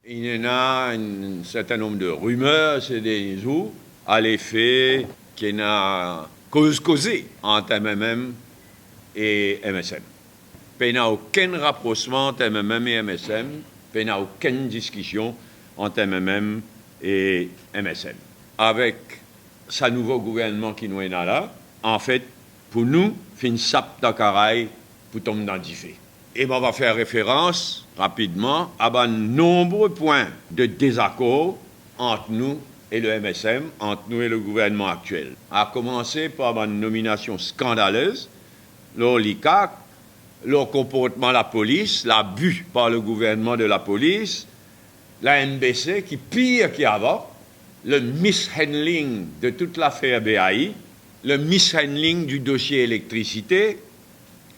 Il y en a un certain nombre de rumeurs ces derniers jours à l'effet qu'il y a causé entre MMM et MSM. Il n'y a aucun rapprochement entre MMM et MSM, il n'y a aucune discussion entre MMM et MSM. Avec ce nouveau gouvernement qui nous est là, en fait, pour nous, fin sap d'Akaraï pour tomber dans diffé. Et on va faire référence rapidement à de nombreux points de désaccord entre nous et le MSM, entre nous et le gouvernement actuel. À commencer par une nomination scandaleuse, l'ICAC, le comportement de la police, l'abus par le gouvernement de la police, la NBC qui pire qu'avant, le mishandling de toute l'affaire BAI, le mishandling du dossier électricité,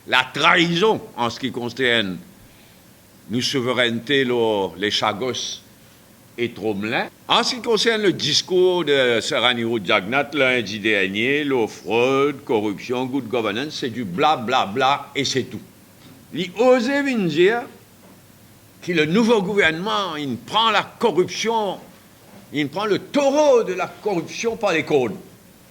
la trahison en ce qui concerne nos souverainetés, les Chagos et Tromelin. En ce qui concerne le discours de Serraniro Jagnat lundi dernier, la fraude, corruption, good governance, c'est du blablabla et c'est tout. Il osait venir dire que le nouveau gouvernement, il prend la corruption, il prend le taureau de la corruption par les cônes.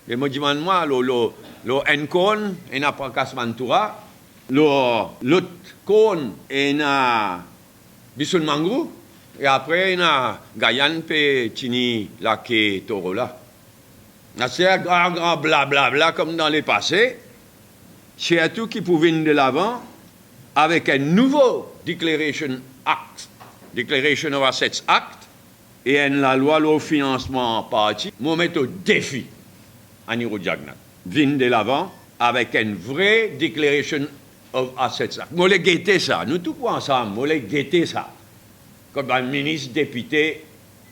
Et moi, je dis, moi, le N-Cône, il n'a pas Kasmantoura, l'autre cône, il a Bisson Mangrou, et après, il a Gayan Tini Laké Taureau là. C'est un grand blablabla comme dans les passés. C'est tout qui pouvait venir de l'avant avec un nouveau Declaration of Assets Act, et la loi le financement en partie, nous mettons au défi à Niro Jagnat. Vin de l'avant avec une vraie Declaration of Assets Act. Nous les guetter ça, nous tous ensemble, nous les guetter ça. Comme un ministre, député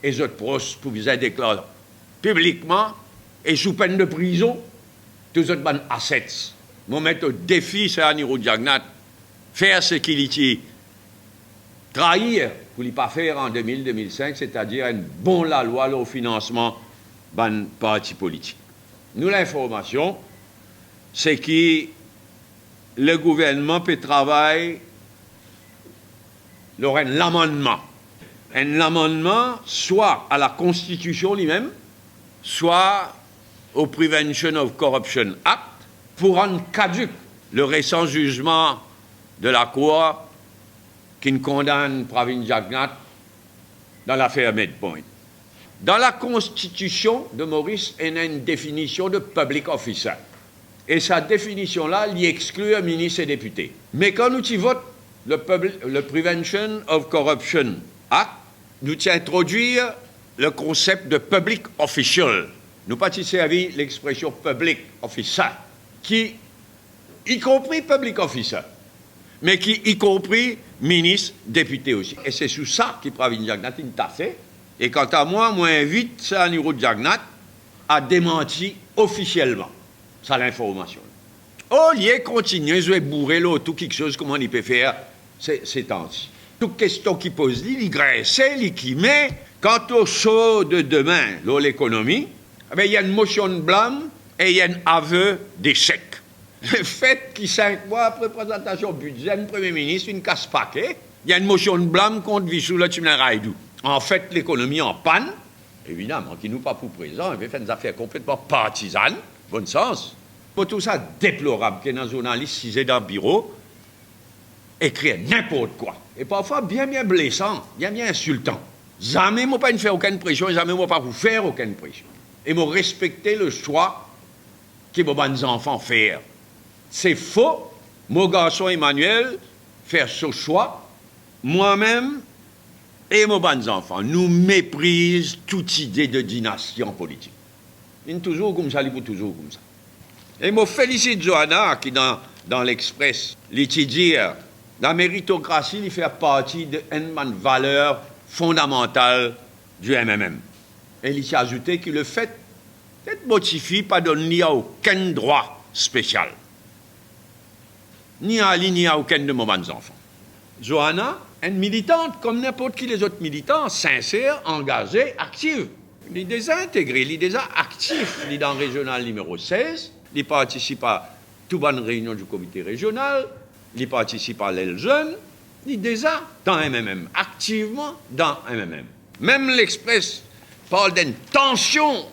et les autres proches pour vous déclarer publiquement et sous peine de prison, tous les autres assets. Nous mettons au défi ça à Niro Jagnat, faire ce qu'il y trahir pour ne pas faire en 2000-2005, c'est-à-dire une bonne la loi au financement d'un parti politique. Nous, l'information, c'est que le gouvernement peut travailler l'amendement. Un amendement soit à la Constitution lui-même, soit au Prevention of Corruption Act, pour rendre caduc le récent jugement de la Cour qui condamne Pravin Jagnat dans l'affaire Medpoint. Dans la Constitution de Maurice, il y a une définition de public officer. Et sa définition-là, il exclut un ministre et député. Mais quand nous y votons le Prevention of Corruption Act, nous y introduire le concept de public official. Nous pas y servir l'expression public officer, qui, y compris public officer, mais qui, y compris ministre, député aussi. Et c'est sous ça qu'il Pravin Jagnat t'a fait. Et quant à moi, moi invite Serraniro Jagnat à démentir officiellement. Ça l'information. Au lieu de continuer, je vais bourrer là, tout quelque chose, comment il peut faire ces temps-ci. Toute question qui pose, il graisse, il met. Quant au show de demain, l'économie, il y a une motion de blâme et il y a un aveu d'échec. Le fait qu'il 5 mois après présentation budget, le Premier ministre, une casse-paquet, il y a une motion de blâme contre Vissou Latumna-Raïdou. En fait, l'économie en panne, évidemment, qui nous pas pour présent, il fait des affaires complètement partisanes, bon sens. Pour tout ça, déplorable, qu'il y ait un journaliste cisé dans le bureau, écrire n'importe quoi. Et parfois, bien blessant, bien insultant. Jamais, moi, pas ne faire aucune pression, jamais, moi, pas vous faire aucune pression. Et moi, respecter le choix que vos enfants faire. C'est faux. Mon garçon Emmanuel, faire ce choix, moi-même et mes bons enfants, nous méprisent toute idée de dynastie en politique. Il est toujours comme ça, il est toujours comme ça. Et je félicite Johanna qui, dans l'Express, dit la méritocratie, il fait partie d'une valeur fondamentale du MMM. Et il a ajouté que le fait d'être motivé pas donner aucun droit spécial. Ni à lui, ni à aucun de mes enfants. Johanna, une militante comme n'importe qui les autres militants, sincère, engagée, active. Il est déjà intégré, il est déjà actif. Il est dans le régional numéro 16, il participe à toute bonne réunion du comité régional, il participe à l'aile jeune, Il est déjà dans MMM, activement dans MMM. Même l'Express parle d'une tension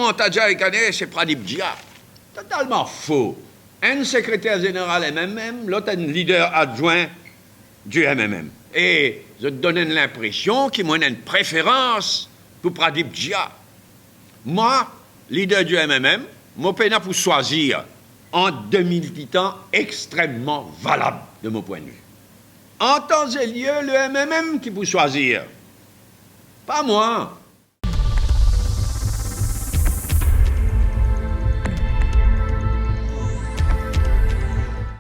entre Adja et Kané, c'est Pradip Dia. Totalement faux. Un secrétaire général MMM, l'autre un leader adjoint du MMM. Et je te donne l'impression qu'il m'a une préférence pour Pradip Dia. Moi, leader du MMM, mon peine pour choisir en 2000 titans extrêmement valable de mon point de vue. En temps et lieu, le MMM qui peut choisir. Pas moi.